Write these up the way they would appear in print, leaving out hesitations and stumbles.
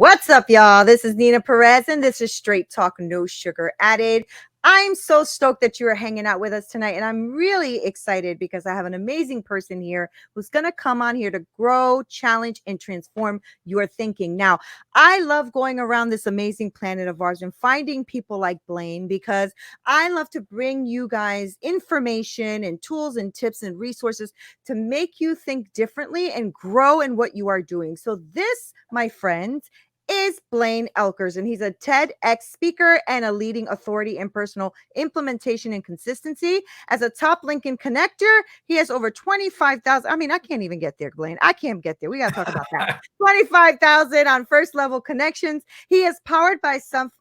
What's up, y'all? This is Neena Perez, and this is Straight Talk, No Sugar Added. I'm so stoked that you are hanging out with us tonight, and I'm really excited because I have an amazing person here who's going to come on here to grow, challenge, and transform your thinking. Now, I love going around this amazing planet of ours and finding people like Blaine because I love to bring you guys information and tools and tips and resources to make you think differently and grow in what you are doing. So, this, my friends, is Blaine Elkers, and he's a TEDx speaker and a leading authority in personal implementation and consistency. As a top LinkedIn connector, he has over 25,000. I mean, I can't even get there, Blaine. I can't get there. We got to talk about that. 25,000 on first level connections. He is powered by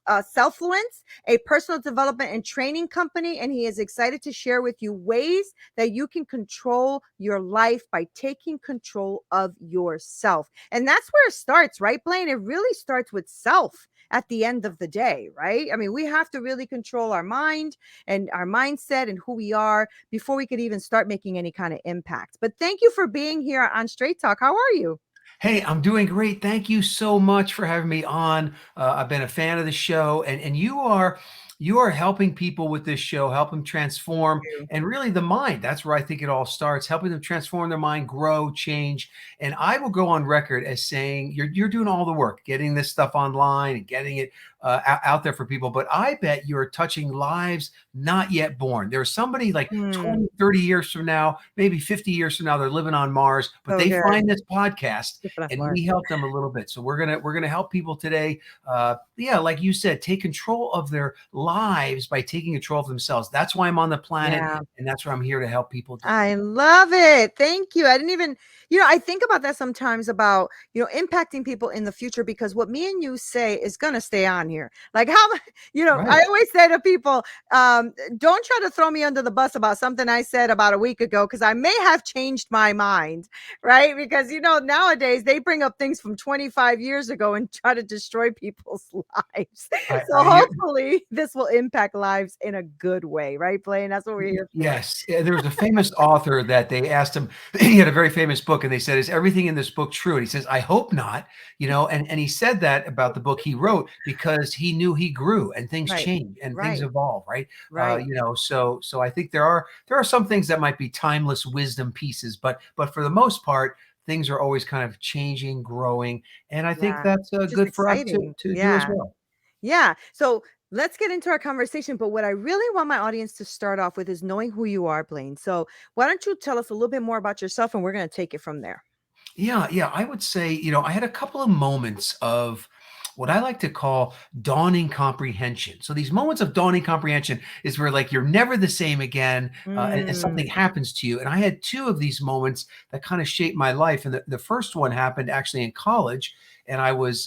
Selfluence, a personal development and training company, and he is excited to share with you ways that you can control your life by taking control of yourself. And that's where it starts, right, Blaine? It really starts with self at the end of the day, right? I mean, we have to really control our mind and our mindset and who we are before we could even start making any kind of impact. But thank you for being here on Straight Talk. How are you? Hey, I'm doing great. Thank you so much for having me on. I've been a fan of the show, and you are helping people with this show, help them transform, and really the mind. That's where I think it all starts, helping them transform their mind, grow, change. And I will go on record as saying you're doing all the work, getting this stuff online and getting it out there for people. But I bet you're touching lives not yet born. There's somebody like 20, 30 years from now, maybe 50 years from now, they're living on Mars, but they find this podcast and we help them a little bit. So we're gonna help people today. Yeah, like you said, take control of their lives by taking control of themselves. That's why I'm on the planet, and that's where I'm here to help people do. I love it. Thank you. I didn't even, I think about that sometimes about, impacting people in the future because what me and you say is going to stay on here. Like how, I always say to people, don't try to throw me under the bus about something I said about a week ago because I may have changed my mind, right? Because, nowadays they bring up things from 25 years ago and try to destroy people's lives. So hopefully this will impact lives in a good way, right, Blaine? That's what we're here for. Yes, there was a famous author that they asked him. He had a very famous book, and they said, "Is everything in this book true?" And he says, "I hope not." And he said that about the book he wrote because he knew he grew and things change and things evolve, right? So I think there are some things that might be timeless wisdom pieces, but for the most part, things are always kind of changing, growing, and I think that's good for us to do as well. Yeah. So let's get into our conversation. But what I really want my audience to start off with is knowing who you are, Blaine. So why don't you tell us a little bit more about yourself and we're going to take it from there. Yeah. I would say, I had a couple of moments of what I like to call dawning comprehension. So these moments of dawning comprehension is where like you're never the same again, and something happens to you. And I had two of these moments that kind of shaped my life. And the first one happened actually in college. And I was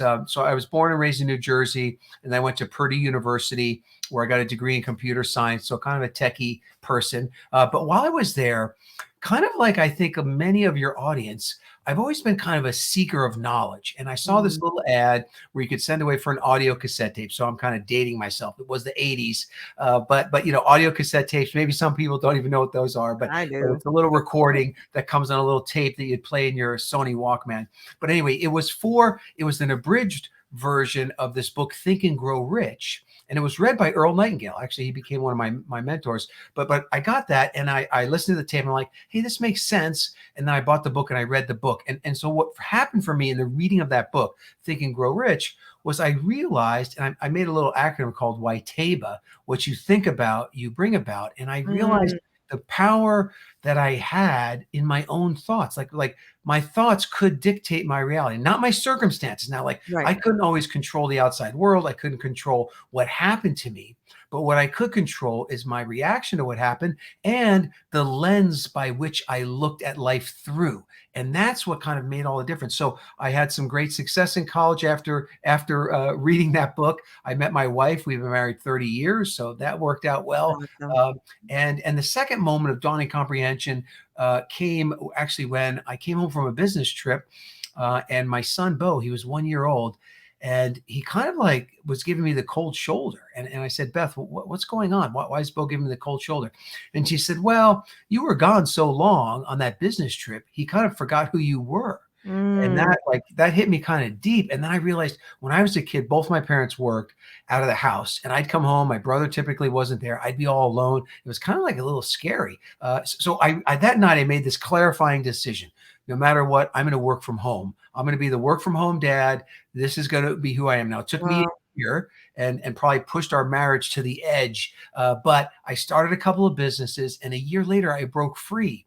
born and raised in New Jersey, and I went to Purdue University where I got a degree in computer science. So kind of a techie person. But while I was there, kind of like I think of many of your audience, I've always been kind of a seeker of knowledge. And I saw this little ad where you could send away for an audio cassette tape. So I'm kind of dating myself. It was the 80s. But audio cassette tapes, maybe some people don't even know what those are, but it's a little recording that comes on a little tape that you'd play in your Sony Walkman. But anyway, it was an abridged version of this book, Think and Grow Rich. And it was read by Earl Nightingale. Actually, he became one of my mentors. But I got that and I listened to the tape and I'm like, hey, this makes sense. And then I bought the book and I read the book. And so what happened for me in the reading of that book, Think and Grow Rich, was I realized, and I made a little acronym called YTABA, what you think about, you bring about. And I realized the power that I had in my own thoughts. Like my thoughts could dictate my reality, not my circumstances. Now, I couldn't always control the outside world. I couldn't control what happened to me. But what I could control is my reaction to what happened and the lens by which I looked at life through. And that's what kind of made all the difference. So I had some great success in college after reading that book. I met my wife. We've been married 30 years. So that worked out well. And the second moment of dawning comprehension came actually when I came home from a business trip, and my son, Bo, he was 1 year old. And he kind of like was giving me the cold shoulder. And I said, Beth, what's going on? Why is Bo giving me the cold shoulder? And she said, well, you were gone so long on that business trip. He kind of forgot who you were. And Mm. that hit me kind of deep. And then I realized when I was a kid, both my parents worked out of the house, and I'd come home. My brother typically wasn't there. I'd be all alone. It was kind of like a little scary. So I that night I made this clarifying decision. No matter what, I'm going to work from home. I'm going to be the work from home dad. This is going to be who I am now. It took me a Wow. year and probably pushed our marriage to the edge. But I started a couple of businesses, and a year later I broke free.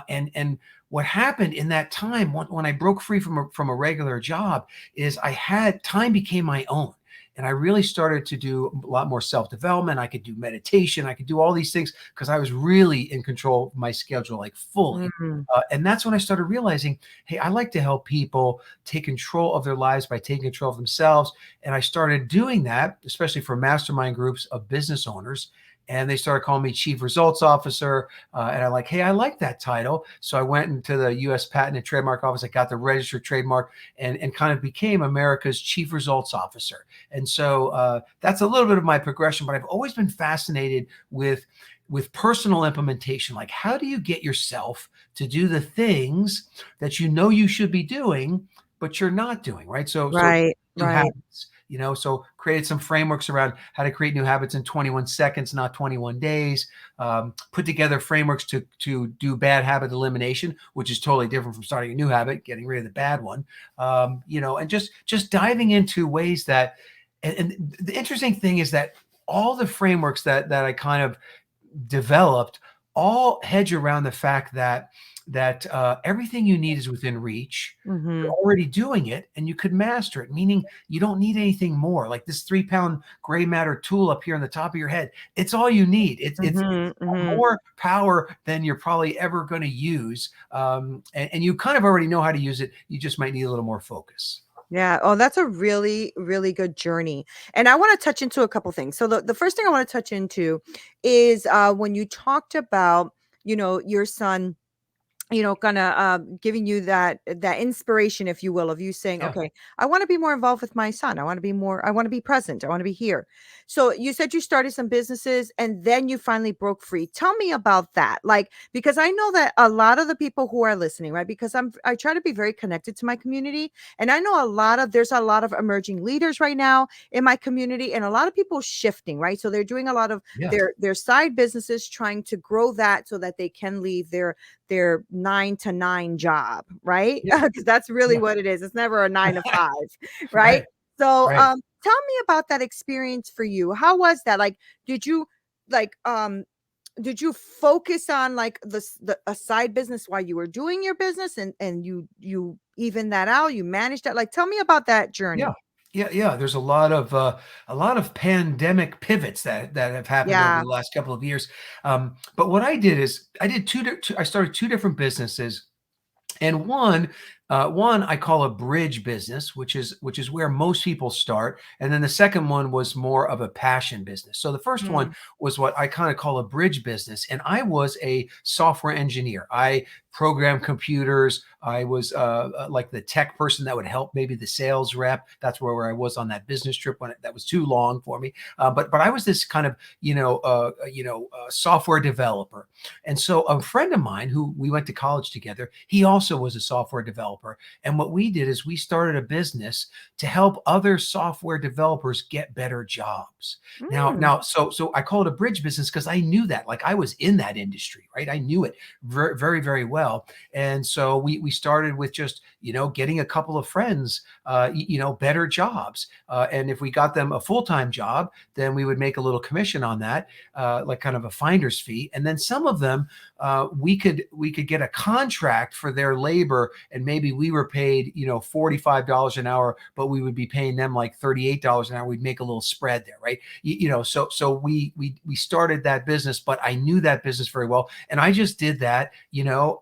And what happened in that time when I broke free from a regular job is I had time became my own. And I really started to do a lot more self development. I could do meditation. I could do all these things because I was really in control of my schedule, like fully. Mm. And that's when I started realizing, hey, I like to help people take control of their lives by taking control of themselves. And I started doing that, especially for mastermind groups of business owners. And they started calling me chief results officer. And I'm like, hey, I like that title. So I went into the US Patent and Trademark Office. I got the registered trademark and kind of became America's chief results officer. And so that's a little bit of my progression, but I've always been fascinated with personal implementation. Like, how do you get yourself to do the things that you know you should be doing, but you're not doing, right? So Right. new Right. habits, so created some frameworks around how to create new habits in 21 seconds, not 21 days. Put together frameworks to do bad habit elimination, which is totally different from starting a new habit, getting rid of the bad one. And just diving into ways that, and the interesting thing is that all the frameworks that I kind of developed all hedge around the fact that everything you need is within reach. You're Mm-hmm. already doing it, and you could master it. Meaning, you don't need anything more. Like this 3-pound gray matter tool up here on the top of your head. It's all you need. It's Mm-hmm. Mm-hmm. more power than you're probably ever going to use, and you kind of already know how to use it. You just might need a little more focus. Yeah. Oh, that's a really, really good journey. And I want to touch into a couple things. So the first thing I want to touch into is when you talked about, your son, kind of giving you that inspiration, if you will, of you saying, Yeah, okay, I want to be more involved with my son. I want to be present. I want to be here. So you said you started some businesses and then you finally broke free. Tell me about that. Like, because I know that a lot of the people who are listening, right? Because I try to be very connected to my community. And I know there's a lot of emerging leaders right now in my community and a lot of people shifting, right? So they're doing a lot of yeah, their side businesses, trying to grow that so that they can leave their 9 to 9 job, right? yeah, Because that's really yeah. what it is. It's never a 9 to 5, right? Right, So, right. tell me about that experience for you. How was that? Like, did you like did you focus on like a side business while you were doing your business, and you even that out, you managed that? Like, tell me about that Yeah. journey. Yeah. There's a lot of pandemic pivots that have happened over Yeah. the last couple of years. But what I did is I started two different businesses. And one I call a bridge business, which is where most people start. And then the second one was more of a passion business. So the first one Mm, was what I kind of call a bridge business, and I was a software engineer. I programmed computers. I was like the tech person that would help maybe the sales rep. That's where I was on that business trip that was too long for me. But I was this kind of software developer. And so a friend of mine who we went to college together, he also was a software developer. And what we did is we started a business to help other software developers get better jobs. mm, So I call it a bridge business because I knew that, like I was in that industry, right? I knew it very, very, very well. And so we started with just, getting a couple of friends, better jobs. And if we got them a full-time job, then we would make a little commission on that, like kind of a finder's fee. And then some of them, we could get a contract for their labor, and maybe we were paid, $45 an hour, but we would be paying them like $38 an hour. We'd make a little spread there, right? So we started that business, but I knew that business very well, and I just did that,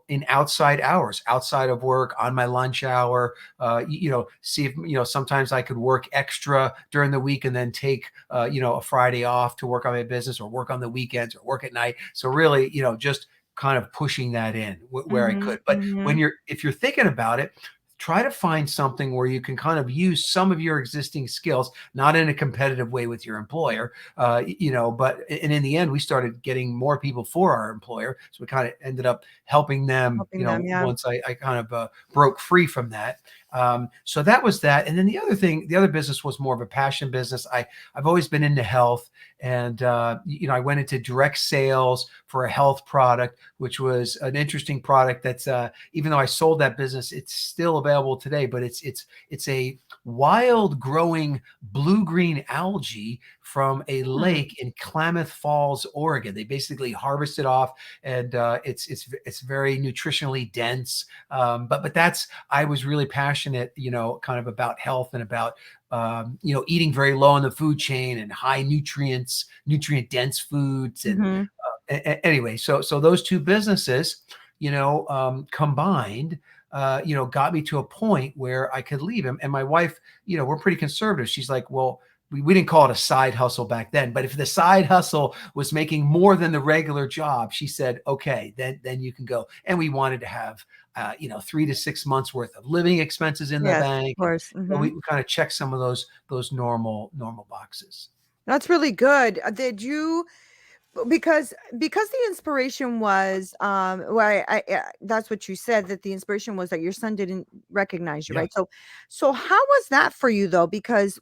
in outside hours, outside of work, on my lunch hour. See if sometimes I could work extra during the week and then take a Friday off to work on my business, or work on the weekends, or work at night. So really, just kind of pushing that in where I mhm, could. But mhm. if you're thinking about it, try to find something where you can kind of use some of your existing skills, not in a competitive way with your employer, but and in the end, we started getting more people for our employer. So we kind of ended up helping them, Helping them, yeah. once I kind of broke free from that. So that was that. And then the other business was more of a passion business. I've always been into health, and I went into direct sales for a health product, which was an interesting product. That's even though I sold that business, it's still available today. But it's a wild growing blue-green algae from a Hmm. lake in Klamath Falls, Oregon. They basically harvest it off, and it's very nutritionally dense. But that's I was really passionate, kind of about health and about eating very low on the food chain and high nutrient dense foods. And Hmm. anyway, so those two businesses, combined, got me to a point where I could leave him. And my wife, we're pretty conservative. She's like, well, we didn't call it a side hustle back then, but if the side hustle was making more than the regular job, she said, okay, then you can go. And we wanted to have 3 to 6 months worth of living expenses in the Yes, of bank. And course. so Hmm. we kind of checked some of those normal boxes. That's really good. Did you because the inspiration was well that's what you said, that the inspiration was that your son didn't recognize you, Yeah. right? So how was that for you though? Because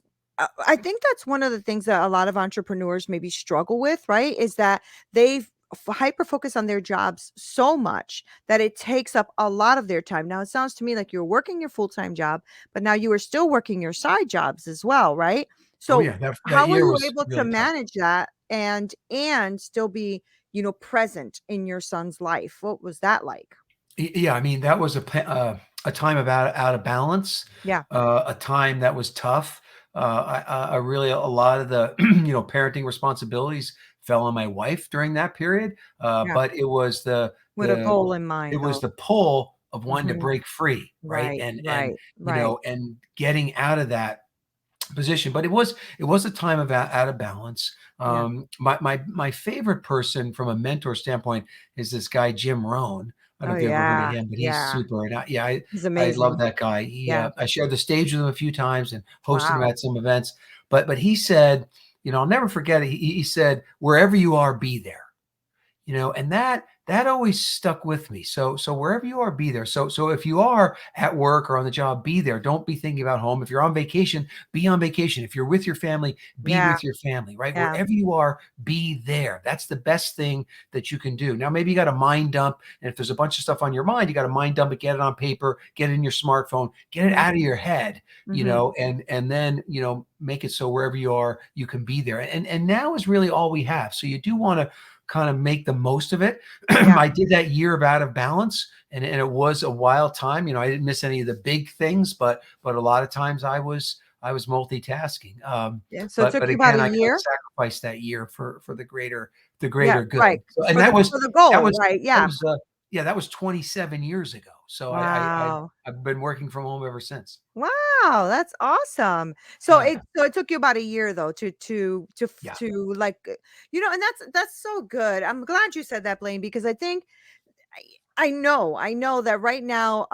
I think that's one of the things that a lot of entrepreneurs maybe struggle with, right? Is that they've hyper focus on their jobs so much that it takes up a lot of their time. Now it sounds to me like you're working your full-time job, but now you are still working your side jobs as well, right? Oh So yeah, that how were year you was able to really tough. manage that and still be, present in your son's life? What was that like? Yeah, I mean, that was a time of out of balance, Yeah, a time that was tough. I really a lot of the parenting responsibilities fell on my wife during that period, yeah. but With a goal in it mind was though. the pull of wanting to Mhm. break free, right? Right, And right, right. and getting out of that position. But it was a time of out of balance. Yeah. My favorite person from a mentor standpoint is this guy Jim Rohn. I don't know Oh, if you ever heard of yeah, him, but he's yeah. super. And He's I love amazing. that guy. Yeah. I shared the stage with him a few times and hosted him Wow. at some events. But he said, I'll never forget it. He said, "Wherever you are, be there." And that always stuck with me. So wherever you are, be there. So if you are at work or on the job, be there. Don't be thinking about home. If you're on vacation, be on vacation. If you're with your family, be Yeah, with your family, right? yeah. Wherever you are, be there. That's the best thing that you can do. Now maybe you got a mind dump, and if there's a bunch of stuff on your mind, you got to mind dump it, get it on paper, get it in your smartphone, get it Mhm, out of your head, mhm. and then make it so wherever you are, you can be there. And now is really all we have. So you do want to kind of make the most of it. Yeah, I did that year of out of balance, and it was a wild time. I didn't miss any of the big things, but a lot of times I was multitasking. yeah. So it But took but you about again, a I kind of year? sacrificed that year for the Yeah, greater good. right. So, and For the goal, right, that yeah. was yeah, that was 27 years ago. So Wow. I've been working from home ever since. Wow, that's awesome. So Yeah, it took you about a year though yeah. to like, and that's so good. I'm glad you said that, Blaine, because I think I know that right now,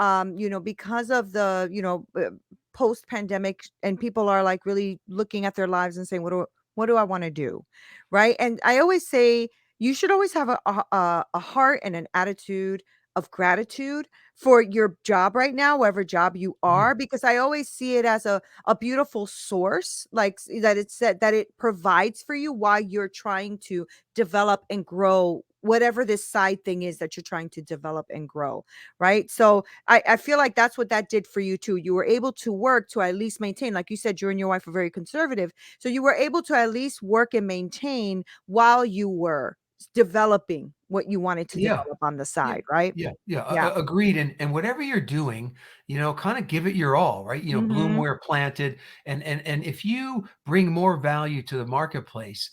because of the, post pandemic, and people are like really looking at their lives and saying, what do I want to do? Right. And I always say you should always have a heart and an attitude of gratitude for your job right now, whatever job you Mhm. are, because I always see it as a beautiful source, like that it said that it provides for you while you're trying to develop and grow whatever this side thing is that you're trying to develop and grow, right? So I feel like that's what that did for you too. You were able to work to at least maintain, like you said, you and your wife are very conservative. So you were able to at least work and maintain while you were developing what you wanted to Yeah. develop on the Yeah. side, right? Yeah, Yeah. agreed. And whatever you're doing, kind of give it your all, right? Bloom Mm-hmm. where planted. And if you bring more value to the marketplace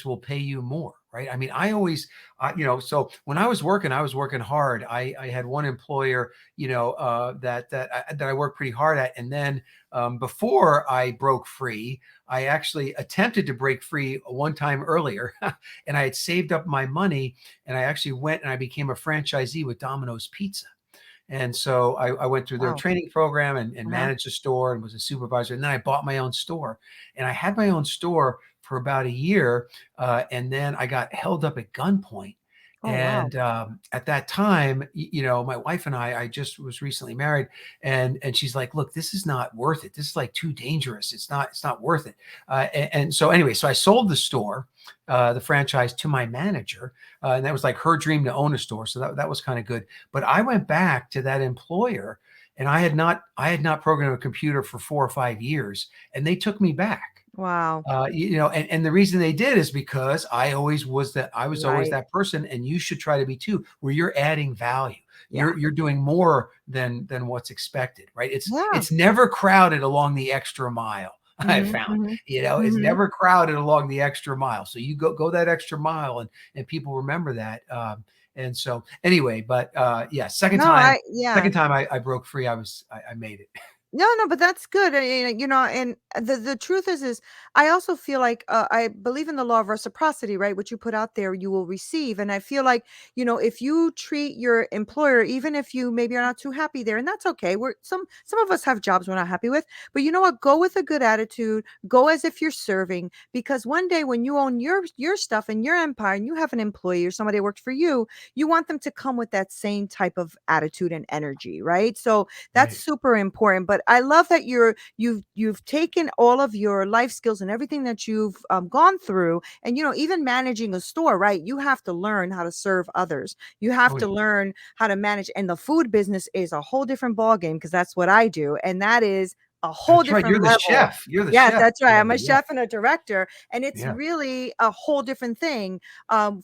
will pay you more, right? I mean, so when I was working hard. I had one employer, that I worked pretty hard at, and then before I broke free, I actually attempted to break free one time earlier, and I had saved up my money, and I actually went and I became a franchisee with Domino's Pizza. And so I went through their Wow. training program and Uh-huh. managed a store and was a supervisor. And then I bought my own store, and I had my own store for about a year. And then I got held up at gunpoint. Oh, wow. And at that time, my wife and I just was recently married, and she's like, "Look, this is not worth it. This is like too dangerous. It's not worth it." And so anyway, so I sold the store, the franchise, to my manager, and that was like her dream to own a store. So that was kind of good. But I went back to that employer, and I had not programmed a computer for 4 or 5 years, and they took me back. Wow. And the reason they did is because I was always Right. that person, and you should try to be too, where you're adding value. Yeah. You're doing more than what's expected, right? It's Yeah. it's never crowded along the extra mile. I Mhm, found, mhm, it's mhm. never crowded along the extra mile. So you go that extra mile, and people remember that. And so anyway, but yeah, second No, time, yeah. second time I broke free. I made it. No, no, but that's good. And the truth is I also feel like I believe in the law of reciprocity, right? What you put out there, you will receive. And I feel like, if you treat your employer, even if you maybe are not too happy there, and that's okay. We're some of us have jobs we're not happy with, but you know what? Go with a good attitude. Go as if you're serving, because one day when you own your stuff and your empire, and you have an employee or somebody that worked for you, you want them to come with that same type of attitude and energy, right? So that's Right. super important. But I love that you've taken all of your life skills and everything that you've gone through, and even managing a store, right? You have to learn how to serve others. You have Oh, to yeah. learn how to manage, and the food business is a whole different ball game, because that's what I do, and that is a whole That's right. different You're the level. chef. You're the Yes, chef. that's right. I'm a Yeah. chef and a director, and it's Yeah. really a whole different thing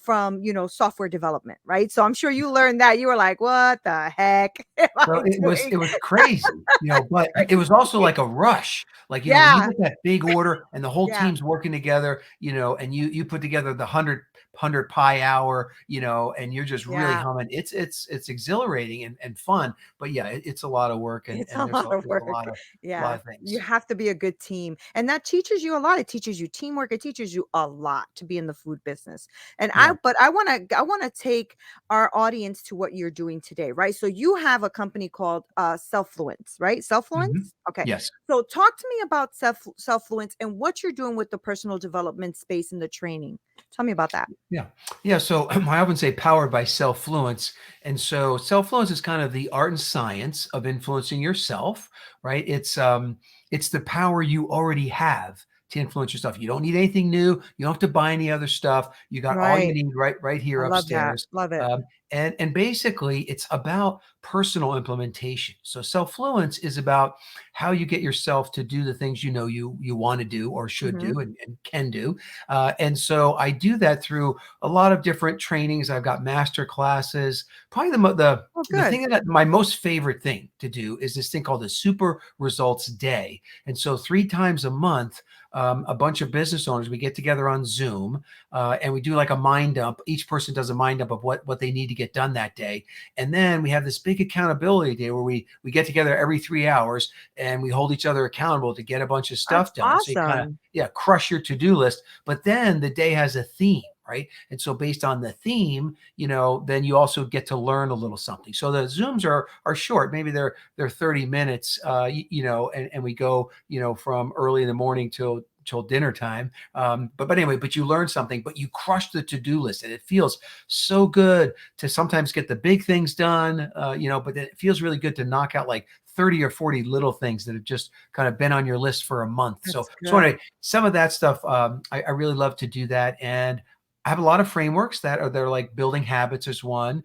from software development, right? So I'm sure you learned that. You were like, "What the heck am Well, I it was doing?" it was crazy, but it was also like a rush. Like, when you Yeah, get that big order and the whole yeah, team's working together, and you put together the hundred pie hour, and you're just really yeah. humming. It's exhilarating and fun, but yeah, it's a lot of work, and It's a and there's a lot of there's a work. lot of lot Yeah. of You things. have to be a good team. And that teaches you a lot. It teaches you teamwork. It teaches you a lot to be in the food business. And Yeah. I want to take our audience to what you're doing today, right? So you have a company called Selffluence, right? Mhm. Selffluence? Okay. Yes. So talk to me about Selffluence and what you're doing with the personal development space and the training. Tell me about that. Yeah. Yeah. So I often say powered by self-fluence. And so self-fluence is kind of the art and science of influencing yourself, right? It's the power you already have to influence yourself. You don't need anything new. You don't have to buy any other stuff. You got all you Right. need right I here love that. upstairs. Love it. And basically it's about personal implementation. So self-fluence is about how you get yourself to do the things you want to do or should Hmm. do and can do. And so I do that through a lot of different trainings. I've got master classes. Probably Oh, the good. thing that my most favorite thing to do is this thing called the Super Results Day. And so 3 times a month, a bunch of business owners, we get together on Zoom, and we do like a mind dump. Each person does a mind dump of what they need to get done that day, and then we have this big accountability day where we get together every 3 hours and we hold each other accountable to get a bunch of That's stuff done. So you kind of, awesome. yeah, crush your to-do list, but then the day has a theme, right? And so based on the theme, then you also get to learn a little something. So the Zooms are short. Maybe they're 30 minutes, and we go, from early in the morning till dinner time. But anyway, but you learn something, but you crush the to-do list, and it feels so good to sometimes get the big things done, but then it feels really good to knock out like 30 or 40 little things that have just kind of been on your list for a month. That's So good. anyway, some of that stuff, I really love to do that. And I have a lot of frameworks they're like building habits is one.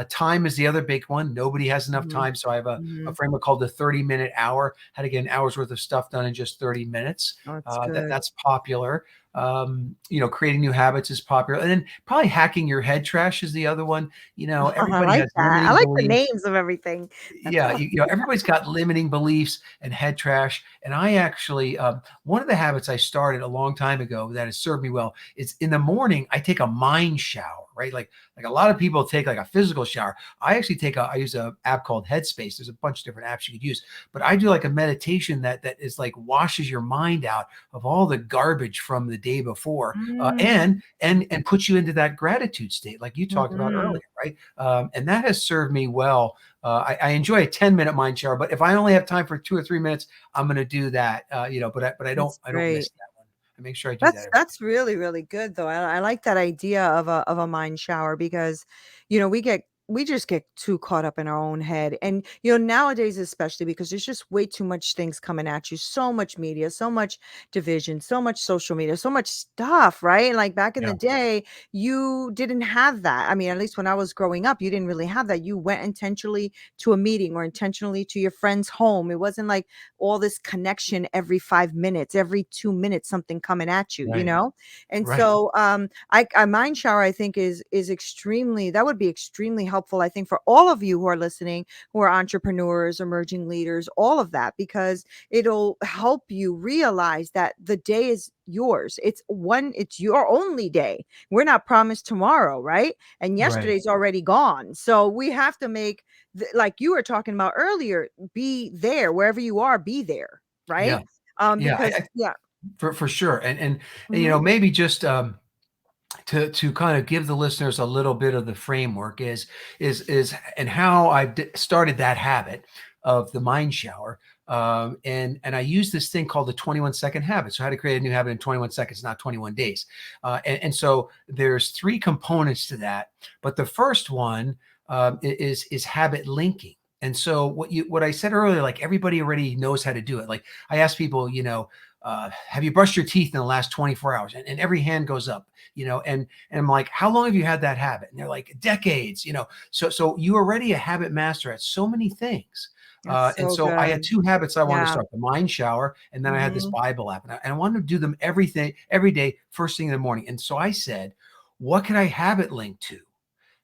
Time is the other big one. Nobody has enough Mhm, time. So I have a mhm. framework called the 30-minute hour, how to get an hour's worth of stuff done in just 30 minutes. Oh, that's That good. that's popular. Creating new habits is popular. And then probably hacking your head trash is the other one. I Everybody like has that. I limiting like the beliefs. names of everything. That's Yeah, awesome. everybody's got limiting beliefs and head trash. And I actually, one of the habits I started a long time ago that has served me well is in the morning, I take a mind shower, right? Like a lot of people take like a physical shower. I use a app called Headspace. There's a bunch of different apps you could use, but I do like a meditation that is like washes your mind out of all the garbage from the day before, Mm, and put you into that gratitude state, like you talked about mhm. earlier, right? And that has served me well. I enjoy a 10-minute mind shower, but if I only have time for 2 or 3 minutes, I'm going to do that. But That's I don't miss great. that one. I make sure I do that That's every that's really, really good though. I like that idea of a mind shower because, we just get too caught up in our own head. And nowadays, especially because there's just way too much things coming at you, so much media, so much division, so much social media, so much stuff, right? Like back in the Yeah. day, you didn't have that. I mean, at least when I was growing up, you didn't really have that. You went intentionally to a meeting or intentionally to your friend's home. It wasn't like all this connection every 5 minutes, every 2 minutes, something coming at you, Right. And Right. so a mind shower, I think, is extremely, that would be extremely helpful, I think, for all of you who are listening, who are entrepreneurs, emerging leaders, all of that, because it'll help you realize that the day is yours. It's your only day. We're not promised tomorrow, right? And Right. yesterday's already gone. So we have to make like you were talking about earlier, be there wherever you are, be there, right? Yeah. Yeah. Because yeah. For sure. And Mhm. maybe just to kind of give the listeners a little bit of the framework is and how I started that habit of the mind shower. And I use this thing called the 21-second habit. So how to create a new habit in 21 seconds, not 21 days. And so there's three components to that. But the first one is habit linking. And so what I said earlier, like everybody already knows how to do it. Like I ask people, have you brushed your teeth in the last 24 hours? And every hand goes up, and I'm like, how long have you had that habit? And they're like, decades, so you're already a habit master at so many things. That's And so so I had good. two habits I wanted to Yeah. start: the mind shower, and then I had this Mhm. Bible app, and I wanted to do them every day, first thing in the morning. And so I said, what can I habit link to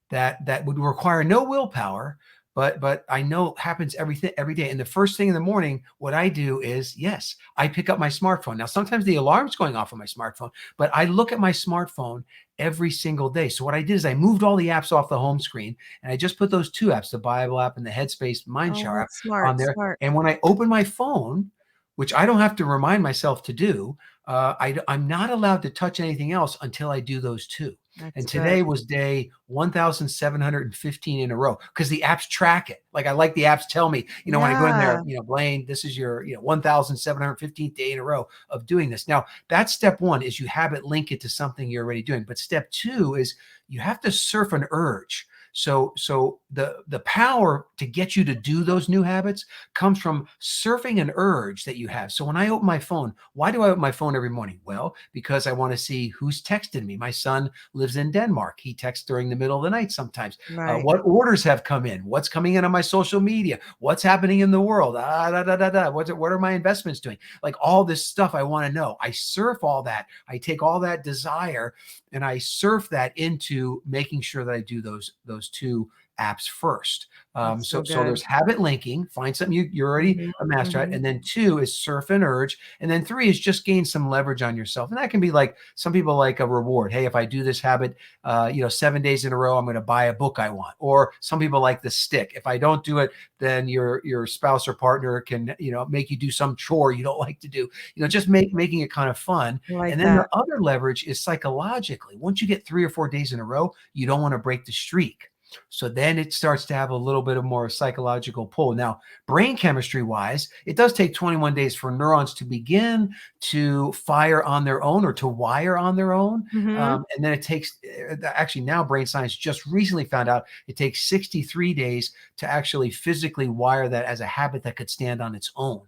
that would require no willpower, but I know happens every day. And the first thing in the morning, what I do is, yes, I pick up my smartphone. Now sometimes the alarm's going off on my smartphone, but I look at my smartphone every single day. So what I did is I moved all the apps off the home screen, and I just put those two apps, the Bible app and the Headspace Mind Oh, Shower app, that's on smart, there. smart. And when I open my phone, which I don't have to remind myself to do, I'm not allowed to touch anything else until I do those two. That's And good. today was day 1,715 in a row because the apps track it. Like I like the apps tell me, when I go in there, Yeah. Blaine, this is your, 1,715th day in a row of doing this. Now, that's step one, is you habit link it to something you're already doing. But step two is you have to surf an urge. So the power to get you to do those new habits comes from surfing an urge that you have. So when I open my phone, why do I open my phone every morning? Well, because I want to see who's texted me. My son lives in Denmark. He texts during the middle of the night sometimes. Right. What orders have come in? What's coming in on my social media? What's happening in the world? What are my investments doing? Like all this stuff I want to know. I surf all that. I take all that desire and I surf that into making sure that I do those two apps first. That's so So good. there's habit linking, find something you're already Mhm, a master at. mhm. And then two is surf and urge. And then three is just gain some leverage on yourself. And that can be like, some people like a reward. Hey, if I do this habit, 7 days in a row, I'm going to buy a book I want. Or some people like the stick. If I don't do it, then your spouse or partner can, make you do some chore you don't like to do, just making it kind of fun. I like And then the that. other leverage is psychologically. Once you get 3 or 4 days in a row, you don't want to break the streak. So then it starts to have a little bit of more psychological pull. Now, brain chemistry wise, it does take 21 days for neurons to begin to fire on their own or to wire on their own. Mhm. And then it takes, actually, now brain science just recently found out it takes 63 days to actually physically wire that as a habit that could stand on its own.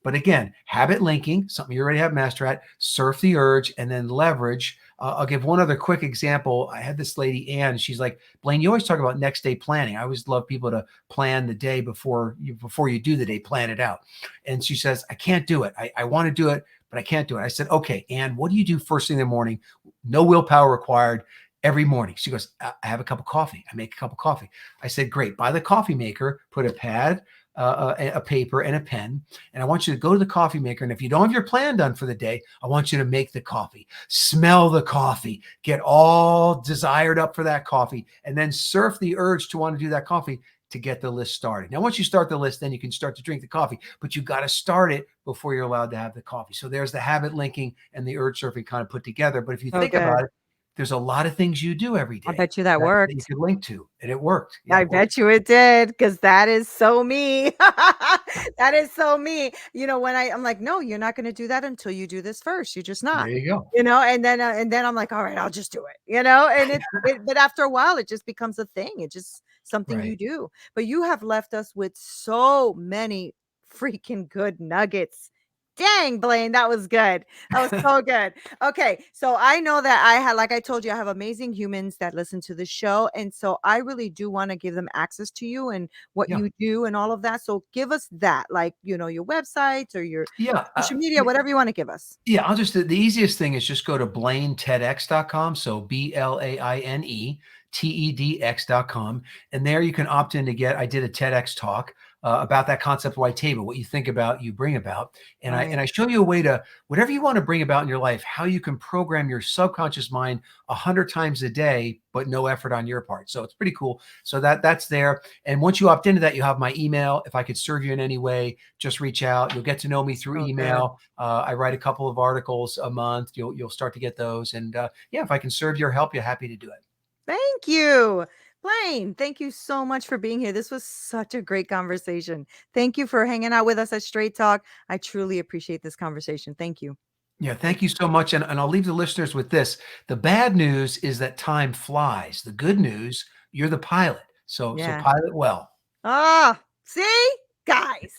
But again, habit linking, something you already have master at, surf the urge, and then leverage. I'll give one other quick example. I had this lady, Ann, she's like, Blaine, you always talk about next day planning. I always love people to plan the day before you do the day, plan it out. And she says, I can't do it. I want to do it, but I can't do it. I said, okay, Ann, what do you do first thing in the morning? No willpower required. Every morning. She goes, I have a cup of coffee. I make a cup of coffee. I said, great. Buy the coffee maker, put a pad, a paper, and a pen. And I want you to go to the coffee maker. And if you don't have your plan done for the day, I want you to make the coffee, smell the coffee, get all desired up for that coffee, and then surf the urge to want to do that coffee. to get the list started. Now, once you start the list, then you can start to drink the coffee, but you got to start it before you're allowed to have the coffee. So there's the habit linking and the urge surfing kind of put together. But if you So think about good. it, there's a lot of things you do every I day bet you that that you worked. could link to, and it worked. Yeah, I it worked. bet you it did, because that is so me. That is so me. When I'm like, "No, you're not gonna do that until you do this first. You're just There not." you go. And then I'm like, "All right, I'll just do it," and but after a while, it just becomes a thing. It's just something you Right. do. But you have left us with so many freaking good nuggets. Dang, Blaine, that was good. That was so good. Okay, so I know that like I told you, I have amazing humans that listen to the show. And so I really do want to give them access to you and what Yeah. you do and all of that. So give us that, like, your websites or your Yeah. social media, whatever you want to give us. Yeah, I'll just the easiest thing is just go to blainetedx.com. So BLAINETEDx.com. And there you can opt in to get, I did a TEDx talk about that concept white table, what you think about, you bring about. And I Right. and I show you a way to whatever you want to bring about in your life, how you can program your subconscious mind 100 times a day, but no effort on your part. So it's pretty cool. So that's there. And once you opt into that, you have my email. If I could serve you in any way, just reach out. You'll get to know me through So good. email. I write a couple of articles a month. You'll start to get those, and yeah, if I can serve you or help you, happy to do it. Thank you. Blaine, thank you so much for being here. This was such a great conversation. Thank you for hanging out with us at Straight Talk. I truly appreciate this conversation. Thank you. Yeah, Thank thank you so much, and I'll leave the listeners with this: the bad news is that time flies. The good news, you're the pilot. So Yeah. pilot well. Ah, see? Guys,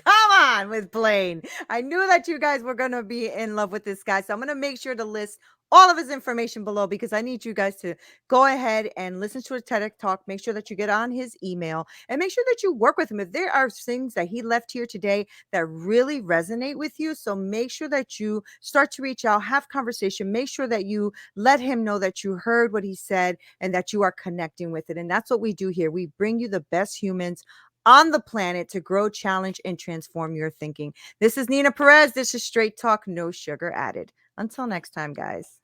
come on with Blaine. I knew that you guys were going to be in love with this guy. So I'm going to make sure to list all of his information below, because I need you guys to go ahead and listen to a TEDx talk. Make sure that you get on his email and make sure that you work with him. If there are things that he left here today that really resonate with you, so make sure that you start to reach out, have conversation, make sure that you let him know that you heard what he said and that you are connecting with it. And that's what we do here. We bring you the best humans on the planet to grow, challenge, and transform your thinking. This is Neena Perez. This is Straight Talk, no sugar added. Until next time, guys.